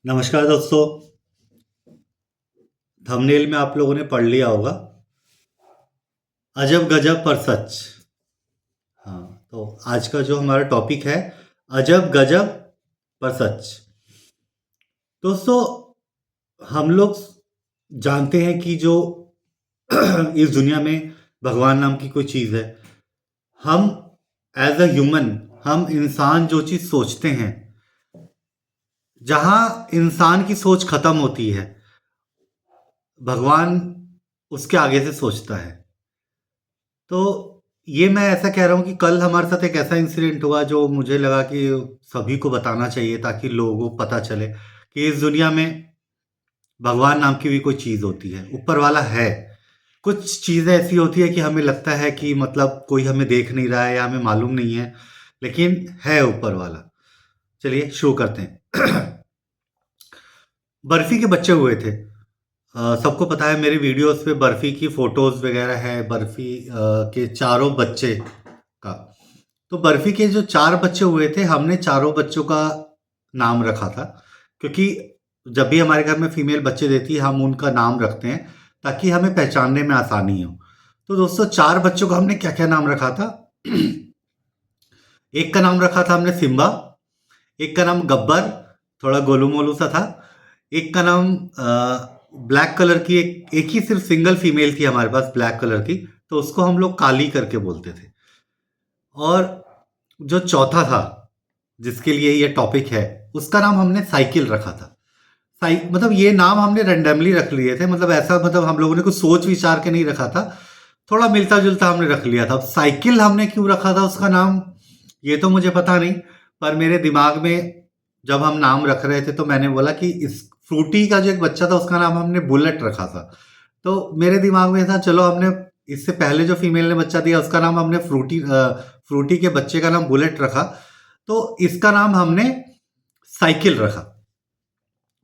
नमस्कार दोस्तों। थंबनेल में आप लोगों ने पढ़ लिया होगा, अजब गजब पर सच। हाँ, तो आज का जो हमारा टॉपिक है, अजब गजब पर सच। दोस्तों, हम लोग जानते हैं कि जो इस दुनिया में भगवान नाम की कोई चीज़ है। हम एज अ ह्यूमन, हम इंसान जो चीज़ सोचते हैं, जहाँ इंसान की सोच खत्म होती है, भगवान उसके आगे से सोचता है। तो ये मैं ऐसा कह रहा हूँ कि कल हमारे साथ एक ऐसा इंसिडेंट हुआ जो मुझे लगा कि सभी को बताना चाहिए, ताकि लोगों को पता चले कि इस दुनिया में भगवान नाम की भी कोई चीज़ होती है, ऊपर वाला है। कुछ चीज़ें ऐसी होती है कि हमें लगता है कि मतलब कोई हमें देख नहीं रहा है या हमें मालूम नहीं है, लेकिन है ऊपर वाला। चलिए शुरू करते हैं। बर्फी के बच्चे हुए थे। सबको पता है, मेरे वीडियोस पे बर्फी की फोटोज वगैरह है, बर्फी के चारों बच्चे का। तो बर्फी के जो चार बच्चे हुए थे, हमने चारों बच्चों का नाम रखा था, क्योंकि जब भी हमारे घर में फीमेल बच्चे देती है, हम उनका नाम रखते हैं ताकि हमें पहचानने में आसानी हो। तो दोस्तों, चार बच्चों का हमने क्या क्या नाम रखा था। एक का नाम रखा था हमने सिम्बा, एक का नाम गब्बर, थोड़ा गोलू मोलू सा था। एक का नाम ब्लैक कलर की, एक ही सिर्फ सिंगल फीमेल थी हमारे पास ब्लैक कलर की, तो उसको हम लोग काली करके बोलते थे। और जो चौथा था, जिसके लिए ये टॉपिक है, उसका नाम हमने साइकिल रखा था। मतलब ये नाम हमने रैंडमली रख लिए थे, मतलब ऐसा, मतलब हम लोगों ने कुछ सोच विचार के नहीं रखा था, थोड़ा मिलता जुलता हमने रख लिया था। अब साइकिल हमने क्यों रखा था उसका नाम, ये तो मुझे पता नहीं, पर मेरे दिमाग में जब हम नाम रख रहे थे तो मैंने बोला कि इस फ्रूटी का जो एक बच्चा था उसका नाम हमने बुलेट रखा था। तो मेरे दिमाग में था, चलो हमने इससे पहले जो फीमेल ने बच्चा दिया उसका नाम हमने फ्रूटी के बच्चे का नाम बुलेट रखा, तो इसका नाम हमने साइकिल रखा।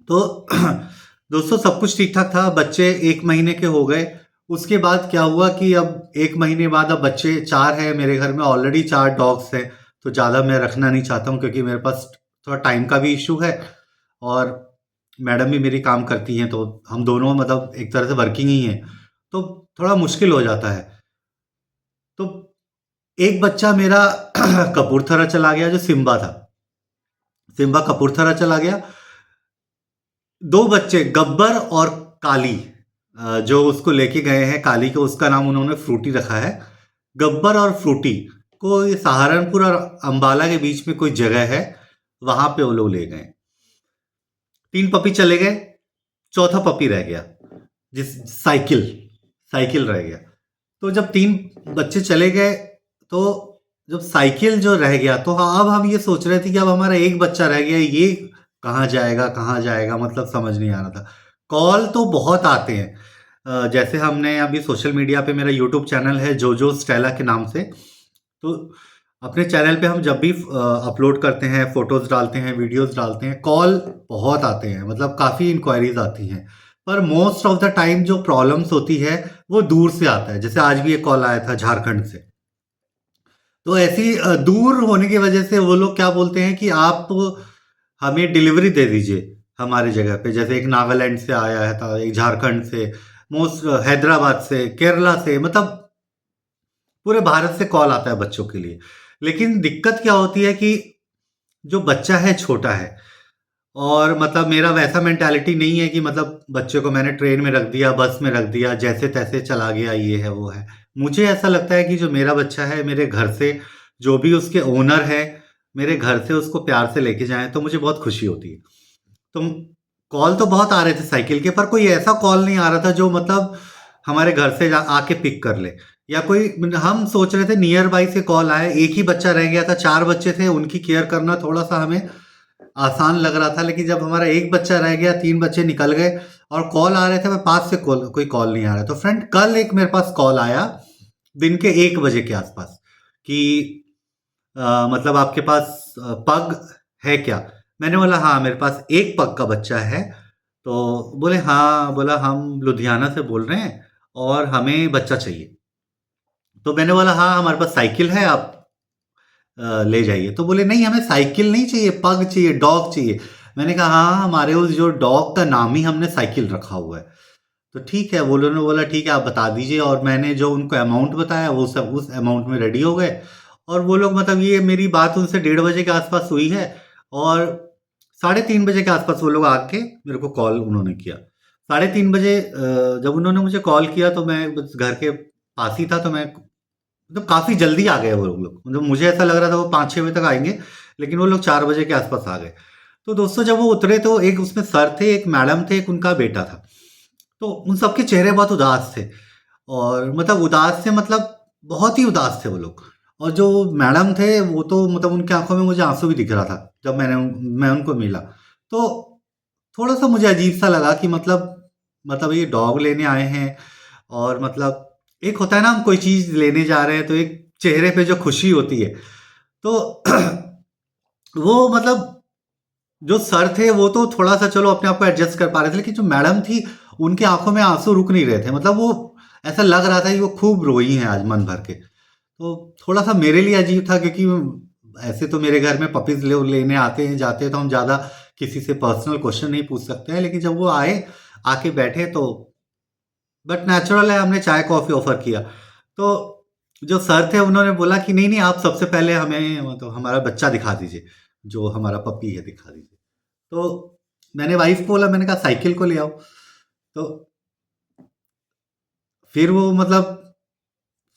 तो दोस्तों, सब कुछ ठीक ठाक था, बच्चे 1 महीने के हो गए। उसके बाद क्या हुआ कि अब 1 महीने बाद अब बच्चे चार हैं मेरे घर में, ऑलरेडी चार डॉग्स हैं। तो ज़्यादा मैं रखना नहीं चाहता हूँ, क्योंकि मेरे पास थोड़ा टाइम का भी इशू है, और मैडम भी मेरी काम करती हैं, तो हम दोनों मतलब एक तरह से वर्किंग ही हैं, तो थोड़ा मुश्किल हो जाता है। तो एक बच्चा मेरा कपूरथला चला गया, जो सिम्बा था। सिम्बा कपूरथला चला गया। दो बच्चे गब्बर और काली, जो उसको लेके गए हैं काली को, उसका नाम उन्होंने फ्रूटी रखा है। गब्बर और फ्रूटी को ये सहारनपुर और अंबाला के बीच में कोई जगह है, वहां पे वो लोग ले गए। 3 पपी चले गए, चौथा पपी रह गया, जिस साइकिल साइकिल रह गया। तो जब 3 बच्चे चले गए, तो जब साइकिल जो रह गया, तो हाँ, अब हम ये सोच रहे थे कि अब हमारा एक बच्चा रह गया, ये कहाँ जाएगा कहाँ जाएगा, मतलब समझ नहीं आ रहा था। कॉल तो बहुत आते हैं। जैसे हमने अभी सोशल मीडिया पे, मेरा यूट्यूब चैनल है जोजो स्टेला के नाम से, तो अपने चैनल पे हम जब भी अपलोड करते हैं, फोटोज डालते हैं, वीडियोस डालते हैं, कॉल बहुत आते हैं, मतलब काफ़ी इंक्वायरीज आती हैं। पर मोस्ट ऑफ द टाइम जो प्रॉब्लम्स होती है वो दूर से आता है। जैसे आज भी एक कॉल आया था झारखंड से। तो ऐसी दूर होने की वजह से वो लोग क्या बोलते हैं कि आप हमें डिलीवरी दे दीजिए हमारी जगह पे। जैसे एक नागालैंड से आया है था, एक झारखंड से, मोस्ट हैदराबाद से, केरला से, मतलब पूरे भारत से कॉल आता है बच्चों के लिए। लेकिन दिक्कत क्या होती है कि जो बच्चा है छोटा है, और मतलब मेरा वैसा मेंटालिटी नहीं है कि मतलब बच्चे को मैंने ट्रेन में रख दिया, बस में रख दिया, जैसे तैसे चला गया, ये है वो है। मुझे ऐसा लगता है कि जो मेरा बच्चा है, मेरे घर से जो भी उसके ओनर है, मेरे घर से उसको प्यार से लेके जाएं, तो मुझे बहुत खुशी होती है। तो कॉल तो बहुत आ रहे थे साइकिल के, पर कोई ऐसा कॉल नहीं आ रहा था जो मतलब हमारे घर से आके पिक कर ले, या कोई, हम सोच रहे थे नियर बाई से कॉल आए। एक ही बच्चा रह गया था, चार बच्चे थे, उनकी केयर करना थोड़ा सा हमें आसान लग रहा था। लेकिन जब हमारा एक बच्चा रह गया, 3 बच्चे निकल गए, और कॉल आ रहे थे, मैं पास से कोई कॉल नहीं आ रहा। तो फ्रेंड, कल एक मेरे पास कॉल आया दिन के 1 बजे के आसपास कि मतलब आपके पास पग है क्या। मैंने बोला हाँ, मेरे पास एक पग का बच्चा है। तो बोले हाँ, बोला हम लुधियाना से बोल रहे हैं और हमें बच्चा चाहिए। तो मैंने बोला हाँ, हमारे पास साइकिल है, आप ले जाइए। तो बोले नहीं, हमें साइकिल नहीं चाहिए, पग चाहिए, डॉग चाहिए। मैंने कहा हाँ, हमारे उस जो डॉग का नाम ही हमने साइकिल रखा हुआ है। तो ठीक है, वो लोगों ने बोला ठीक है आप बता दीजिए, और मैंने जो उनको अमाउंट बताया वो सब उस अमाउंट में रेडी हो गए। और वो लोग मतलब ये मेरी बात उनसे 1:30 बजे के आसपास हुई है, और 3:30 बजे के आसपास वो लोग आके मेरे को कॉल उन्होंने किया। 3:30 बजे जब उन्होंने मुझे कॉल किया तो मैं बस घर के पास ही था, तो मैं मतलब काफ़ी जल्दी आ गए वो लोग। मतलब मुझे ऐसा लग रहा था वो 5-6 बजे तक आएँगे, लेकिन वो लोग 4 बजे के आसपास आ गए। तो दोस्तों जब वो उतरे तो एक उसमें सर थे, एक मैडम थे, एक उनका बेटा था। तो उन सबके चेहरे बहुत उदास थे, और मतलब उदास से मतलब बहुत ही उदास थे वो लोग। और जो मैडम थे वो तो मतलब उनकी आँखों में मुझे आँसू भी दिख रहा था जब मैं उनको मिला। तो थोड़ा-सा मुझे अजीब-सा लगा कि मतलब ये डॉग लेने आए हैं, और मतलब एक होता है ना हम कोई चीज़ लेने जा रहे हैं तो एक चेहरे पे जो खुशी होती है, तो वो मतलब जो सर थे वो तो थोड़ा-सा चलो अपने आप को एडजस्ट कर पा रहे थे, लेकिन जो मैडम थी उनकी आँखों में आँसू रुक नहीं रहे थे। मतलब वो ऐसा लग रहा था कि वो खूब रोई हैं आज मन भर के। तो थोड़ा-सा मेरे लिए अजीब था, क्योंकि ऐसे तो मेरे घर में पपीज़ लोग लेने आते हैं, जाते हैं, तो हम ज़्यादा किसी से पर्सनल क्वेश्चन नहीं पूछ सकते हैं। लेकिन जब वो आए, आके बैठे, तो बट नेचुरल है, हमने चाय कॉफ़ी ऑफ़र किया। तो जो सर थे उन्होंने बोला कि नहीं, नहीं आप सबसे पहले हमें मतलब हमारा बच्चा दिखा दीजिए, जो हमारा पपी है दिखा दीजिए। तो मैंने वाइफ़ को बोला, मैंने कहा साइकिल को ले आओ। तो फिर वो मतलब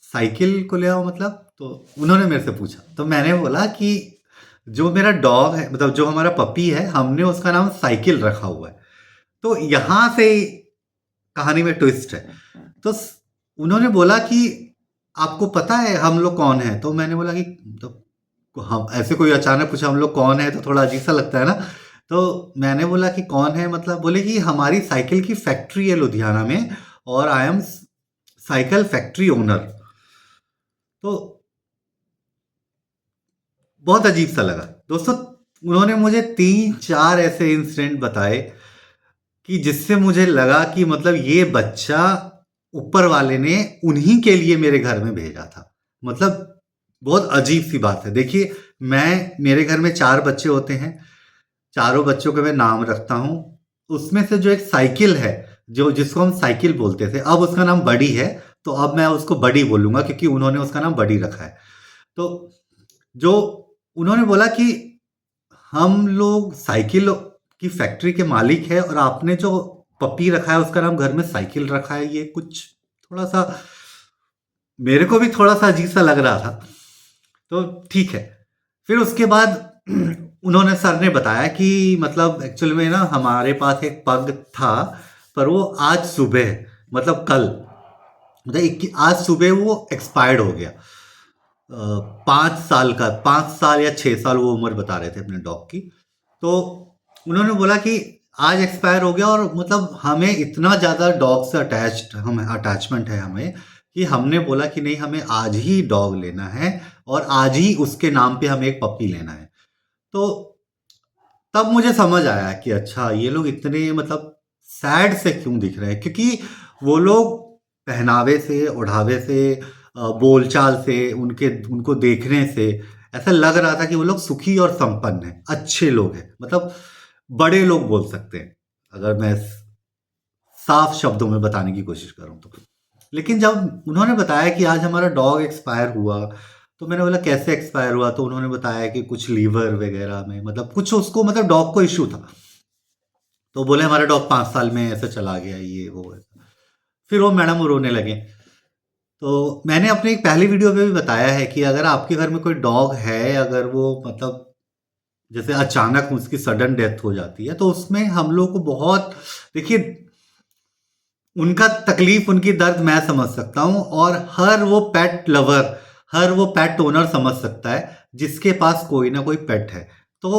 साइकिल को ले आओ मतलब, तो उन्होंने मेरे से पूछा। तो मैंने बोला कि जो मेरा डॉग है, मतलब जो हमारा पपी है, हमने उसका नाम साइकिल रखा हुआ है। तो यहाँ से कहानी में ट्विस्ट है। तो उन्होंने बोला कि आपको पता है हम लोग कौन हैं? तो मैंने बोला कि तो हम ऐसे कोई अचानक पूछा हम लोग कौन है, तो थोड़ा अजीब सा लगता है ना। तो मैंने बोला कि कौन है, मतलब बोले कि हमारी साइकिल की फैक्ट्री है लुधियाना में, और I am cycle factory owner. तो बहुत अजीब सा लगा दोस्तों। उन्होंने मुझे 3-4 ऐसे इंसिडेंट बताए कि जिससे मुझे लगा कि मतलब ये बच्चा ऊपर वाले ने उन्हीं के लिए मेरे घर में भेजा था। मतलब बहुत अजीब सी बात है। देखिए, मेरे घर में 4 बच्चे होते हैं, चारों बच्चों के मैं नाम रखता हूँ। उसमें से जो एक साइकिल है, जो जिसको हम साइकिल बोलते थे, अब उसका नाम बडी है, तो अब मैं उसको बडी बोलूँगा क्योंकि उन्होंने उसका नाम बडी रखा है। तो जो उन्होंने बोला कि हम लोग साइकिल की फैक्ट्री के मालिक है, और आपने जो पपी रखा है उसका नाम घर में साइकिल रखा है, ये कुछ थोड़ा-सा मेरे को भी थोड़ा-सा अजीब-सा लग रहा था। तो ठीक है। फिर उसके बाद उन्होंने सर ने बताया कि मतलब एक्चुअल में ना हमारे पास एक पग था, पर वो आज सुबह मतलब कल मतलब आज सुबह वो एक्सपायर्ड हो गया। 5 साल का, 5 साल या 6 साल वो उम्र बता रहे थे अपने डॉग की। तो उन्होंने बोला कि आज एक्सपायर हो गया, और मतलब हमें इतना ज़्यादा डॉग से अटैचमेंट है हमें, कि हमने बोला कि नहीं हमें आज ही डॉग लेना है, और आज ही उसके नाम पे हमें एक पप्पी लेना है। तो तब मुझे समझ आया कि अच्छा ये लोग इतने मतलब सैड से क्यों दिख रहे हैं, क्योंकि वो लोग पहनावे से, ओढ़ावे से, बोलचाल से, उनके उनको देखने से ऐसा लग रहा था कि वो लोग सुखी और संपन्न हैं, अच्छे लोग हैं, मतलब बड़े लोग बोल सकते हैं, अगर मैं साफ शब्दों में बताने की कोशिश करूं तो। लेकिन जब उन्होंने बताया कि आज हमारा डॉग एक्सपायर हुआ, तो मैंने बोला कैसे एक्सपायर हुआ, तो उन्होंने बताया कि कुछ लीवर वगैरह में मतलब कुछ उसको मतलब डॉग को इश्यू था। तो बोले हमारा डॉग 5 साल में ऐसे चला गया, ये वो ऐसा। फिर वो मैडम रोने लगे। तो मैंने अपने एक पहली वीडियो में भी बताया है कि अगर आपके घर में कोई डॉग है, अगर वो मतलब जैसे अचानक उसकी सडन डेथ हो जाती है, तो उसमें हम लोग को बहुत, देखिए, उनका तकलीफ, उनकी दर्द मैं समझ सकता हूँ, और हर वो पेट ओनर समझ सकता है जिसके पास कोई ना कोई पेट है। तो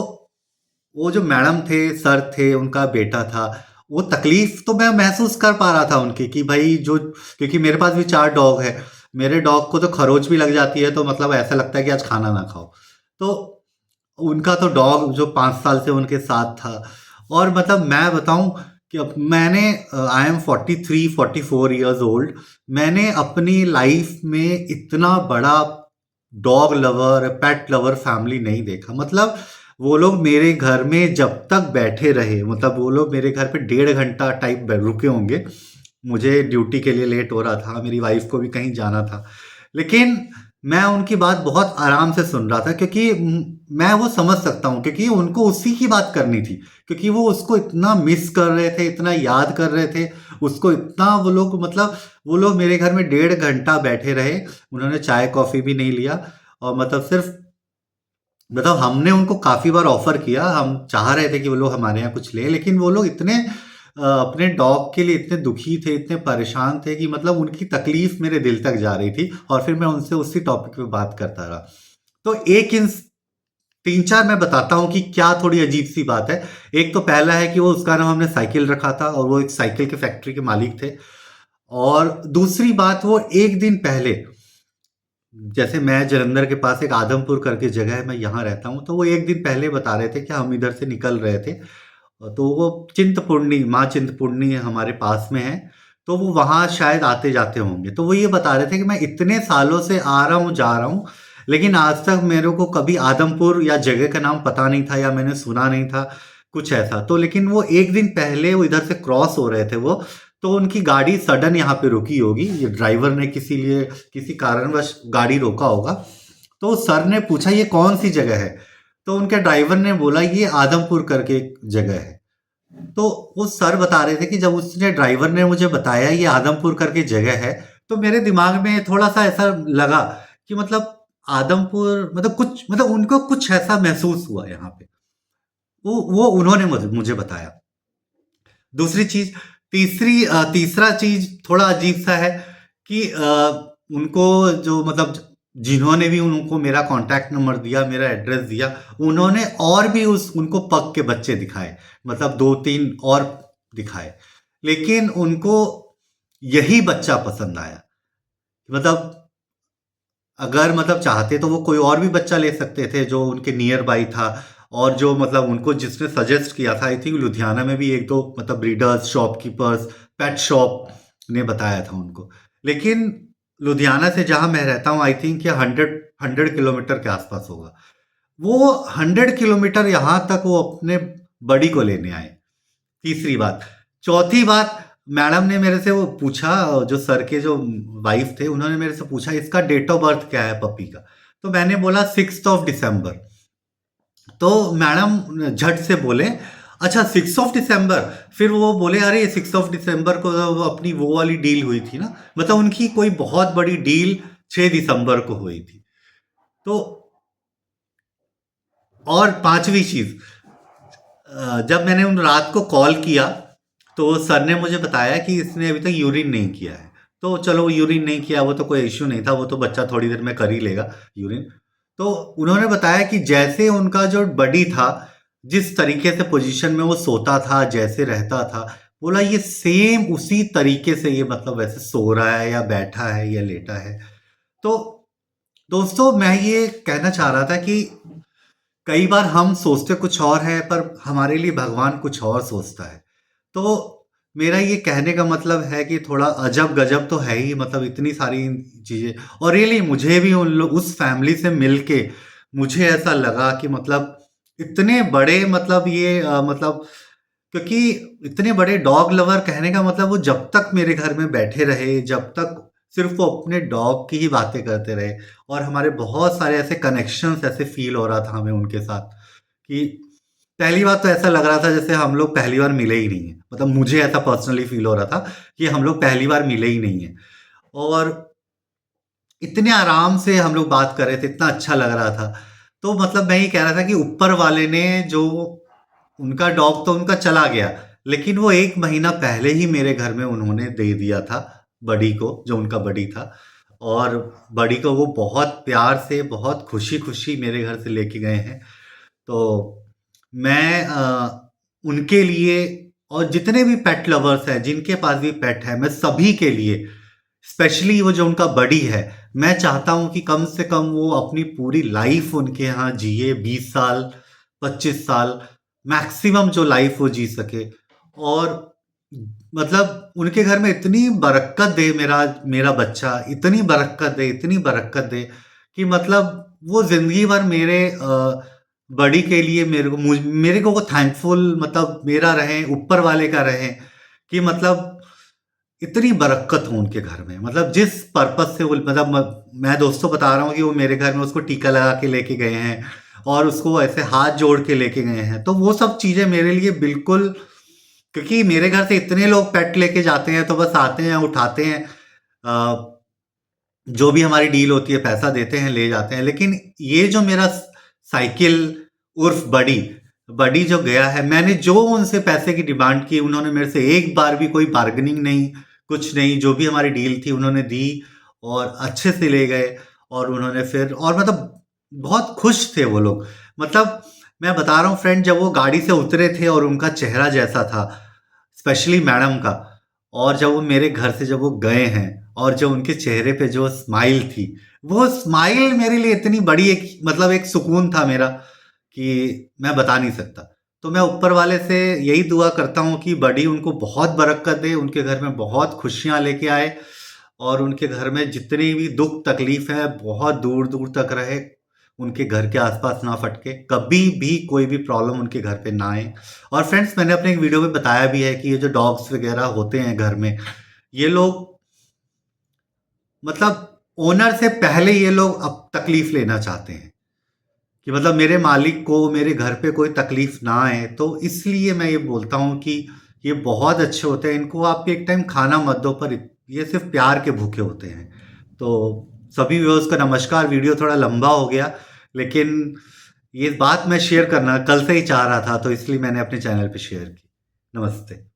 वो जो मैडम थे, सर थे, उनका बेटा था, वो तकलीफ तो मैं महसूस कर पा रहा था उनकी, कि भाई जो, क्योंकि मेरे पास भी 4 डॉग है, मेरे डॉग को तो खरोच भी लग जाती है, तो मतलब ऐसा लगता है कि आज खाना ना खाओ। तो उनका तो डॉग जो 5 साल से उनके साथ था, और मतलब मैं बताऊं कि अब मैंने, आई एम 43-44 ईयर्स ओल्ड, मैंने अपनी लाइफ में इतना बड़ा डॉग लवर, पेट लवर फैमिली नहीं देखा। मतलब वो लोग मेरे घर में जब तक बैठे रहे, मतलब वो लोग मेरे घर पे 1.5 घंटा टाइप रुके होंगे। मुझे ड्यूटी के लिए लेट हो रहा था, मेरी वाइफ को भी कहीं जाना था, लेकिन मैं उनकी बात बहुत आराम से सुन रहा था, क्योंकि मैं वो समझ सकता हूँ, क्योंकि उनको उसी की बात करनी थी, क्योंकि वो उसको इतना मिस कर रहे थे, इतना याद कर रहे थे उसको, इतना वो लोग, मतलब वो लोग मेरे घर में 1.5 घंटा बैठे रहे। उन्होंने चाय कॉफ़ी भी नहीं लिया, और मतलब सिर्फ, मतलब हमने उनको काफ़ी बार ऑफ़र किया, हम चाह रहे थे कि वो लोग हमारे यहाँ कुछ लें, लेकिन वो लोग इतने अपने डॉग के लिए इतने दुखी थे, इतने परेशान थे, कि मतलब उनकी तकलीफ़ मेरे दिल तक जा रही थी, और फिर मैं उनसे उसी टॉपिक पे बात करता रहा। तो एक इन 3-4 मैं बताता हूँ कि क्या थोड़ी अजीब-सी बात है। एक तो पहला है कि वो, उसका नाम हमने साइकिल रखा था, और वो एक साइकिल के फैक्ट्री के मालिक थे। और दूसरी बात, वो 1 दिन पहले, जैसे मैं जालंधर के पास एक आदमपुर करके जगह है, मैं यहाँ रहता हूँ, तो वो 1 दिन पहले बता रहे थे कि हम इधर से निकल रहे थे। तो वो चिंतपूर्णी, माँ चिंतपूर्णी हमारे पास में है, तो वो वहाँ शायद आते-जाते होंगे। तो वो ये बता रहे थे कि मैं इतने सालों से आ रहा हूँ, जा रहा हूँ, लेकिन आज तक मेरे को कभी आदमपुर या जगह का नाम पता नहीं था, या मैंने सुना नहीं था, कुछ ऐसा। तो लेकिन वो 1 दिन पहले वो इधर से क्रॉस हो रहे थे वो, तो उनकी गाड़ी सडन यहाँ पे रुकी होगी। ये ड्राइवर ने किसी कारणवश गाड़ी रोका होगा। तो सर ने पूछा ये कौन-सी जगह है? तो उनके ड्राइवर ने बोला ये आदमपुर करके एक जगह है। तो वो सर बता रहे थे कि जब उसने, ड्राइवर ने मुझे बताया ये आदमपुर करके जगह है, तो मेरे दिमाग में थोड़ा-सा ऐसा लगा कि मतलब आदमपुर, मतलब कुछ, मतलब उनको कुछ ऐसा महसूस हुआ यहाँ पे। वो उन्होंने मुझे बताया। दूसरी चीज़, तीसरा चीज़ थोड़ा अजीब-सा है कि उनको जो, मतलब जिन्होंने भी उनको मेरा कॉन्टैक्ट नंबर दिया, मेरा एड्रेस दिया, उन्होंने और भी उनको पग के बच्चे दिखाए, मतलब 2-3 और दिखाए। लेकिन उनको यही बच्चा पसंद आया। मतलब अगर, मतलब चाहते तो वो कोई और भी बच्चा ले सकते थे जो उनके नियर बाई था, और जो, मतलब उनको जिसने सजेस्ट किया था, आई थिंक लुधियाना में भी 1-2, मतलब ब्रीडर्स, शॉपकीपर्स, पेट शॉप ने बताया था उनको। लेकिन लुधियाना से जहाँ मैं रहता हूँ, आई थिंक ये 100 किलोमीटर के आसपास होगा। वो 100 किलोमीटर यहाँ तक वो अपने बड़ी को लेने आए। तीसरी बात। चौथी बात, मैडम ने मेरे से वो पूछा, जो सर के जो वाइफ थे, उन्होंने मेरे से पूछा इसका डेट ऑफ बर्थ क्या है पपी का? तो मैंने बोला 6th ऑफ दिसंबर। तो मैडम झट से बोले, अच्छा 6th ऑफ दिसंबर? फिर वो बोले, अरे 6th ऑफ दिसंबर को वो अपनी वो वाली डील हुई थी ना, मतलब उनकी कोई बहुत बड़ी डील 6 दिसंबर को हुई थी। तो और पांचवी चीज, जब मैंने उन रात को कॉल किया, तो सर ने मुझे बताया कि इसने अभी तक यूरिन नहीं किया है। तो चलो, यूरिन नहीं किया वो तो कोई इश्यू नहीं था, वो तो बच्चा थोड़ी देर में कर ही लेगा यूरिन। तो उन्होंने बताया कि जैसे उनका जो बडी था, जिस तरीके से पोजीशन में वो सोता था, जैसे रहता था, बोला ये सेम उसी तरीके से ये, मतलब वैसे सो रहा है, या बैठा है, या लेटा है। तो दोस्तों, मैं ये कहना चाह रहा था कि कई बार हम सोचते कुछ और है, पर हमारे लिए भगवान कुछ और सोचता है। तो मेरा ये कहने का मतलब है कि थोड़ा अजब गजब तो है ही, मतलब इतनी सारी चीजें। और रियली मुझे भी उन लोग, उस फैमिली से मिलके मुझे ऐसा लगा कि मतलब इतने बड़े, मतलब ये मतलब, क्योंकि इतने बड़े डॉग लवर, कहने का मतलब वो जब तक मेरे घर में बैठे रहे, जब तक सिर्फ वो अपने डॉग की ही बातें करते रहे, और हमारे बहुत सारे ऐसे कनेक्शंस ऐसे फील हो रहा था हमें उनके साथ, कि पहली बात तो ऐसा लग रहा था जैसे हम लोग पहली बार मिले ही नहीं है, मतलब मुझे ऐसा पर्सनली फील हो रहा था कि हम लोग पहली बार मिले ही नहीं है। और इतने आराम से हम लोग बात कर रहे थे, इतना अच्छा लग रहा था। तो मतलब मैं ये कह रहा था कि ऊपर वाले ने जो, उनका डॉग तो उनका चला गया, लेकिन वो 1 महीना पहले ही मेरे घर में उन्होंने दे दिया था बड़ी को, जो उनका बड़ी था। और बड़ी को वो बहुत प्यार से, बहुत खुशी-खुशी मेरे घर से लेके गए हैं। तो मैं उनके लिए, और जितने भी पेट लवर्स हैं, जिनके पास भी पेट है, मैं सभी के लिए, स्पेशली वो जो उनका बड़ी है, मैं चाहता हूँ कि कम से कम वो अपनी पूरी लाइफ उनके यहाँ जिए, 20 साल, 25 साल, मैक्सिमम जो लाइफ वो जी सके। और मतलब उनके घर में इतनी बरकत दे, मेरा मेरा बच्चा इतनी बरकत दे, इतनी बरकत दे, कि मतलब वो जिंदगी भर मेरे बड़ी के लिए मेरे को वो थैंकफुल मतलब मेरा रहे, ऊपर वाले का रहे कि मतलब इतनी बरक़्क़त हो उनके घर में। मतलब जिस पर्पज़ से वो मतलब मैं दोस्तों बता रहा हूँ कि वो मेरे घर में उसको टीका लगा के लेके गए हैं और उसको ऐसे हाथ जोड़ के लेके गए हैं। तो वो सब चीज़ें मेरे लिए बिल्कुल, क्योंकि मेरे घर से इतने लोग पेट लेके जाते हैं तो बस आते हैं, उठाते हैं, जो भी हमारी डील होती है पैसा देते हैं, ले जाते हैं। लेकिन ये जो मेरा साइकिल उर्फ बडी, बडी जो गया है, मैंने जो उनसे पैसे की डिमांड की, उन्होंने मेरे से एक बार भी कोई बार्गेनिंग नहीं, कुछ नहीं, जो भी हमारी डील थी उन्होंने दी और अच्छे से ले गए। और उन्होंने फिर और मतलब बहुत खुश थे वो लोग। मतलब मैं बता रहा हूँ फ्रेंड, जब वो गाड़ी से उतरे थे और उनका चेहरा जैसा था, स्पेशली मैडम का, और जब वो मेरे घर से जब वो गए हैं और जो उनके चेहरे पे जो स्माइल थी, वो स्माइल मेरे लिए इतनी बड़ी एक मतलब एक सुकून था मेरा कि मैं बता नहीं सकता। तो मैं ऊपर वाले से यही दुआ करता हूँ कि बड़ी उनको बहुत बरक़्क़त दे, उनके घर में बहुत खुशियाँ लेके आए और उनके घर में जितनी भी दुःख तकलीफ़ है बहुत दूर-दूर तक रहे, उनके घर के आस-पास ना फटके, कभी भी कोई भी प्रॉब्लम उनके घर पे ना आए। और फ्रेंड्स, मैंने अपने एक वीडियो में बताया भी है कि ये जो डॉग्स वग़ैरह होते हैं घर में, ये लोग मतलब ओनर से पहले ये लोग अब तकलीफ़ लेना चाहते हैं कि मतलब मेरे मालिक को मेरे घर पे कोई तकलीफ़ ना आए। तो इसलिए मैं ये बोलता हूँ कि ये बहुत अच्छे होते हैं, इनको आप एक टाइम खाना मत दो, पर ये सिर्फ़ प्यार के भूखे होते हैं। तो सभी व्यूअर्स को नमस्कार, वीडियो थोड़ा लंबा हो गया, लेकिन ये बात मैं शेयर करना कल से ही चाह रहा था, तो इसलिए मैंने अपने चैनल पे शेयर की। नमस्ते।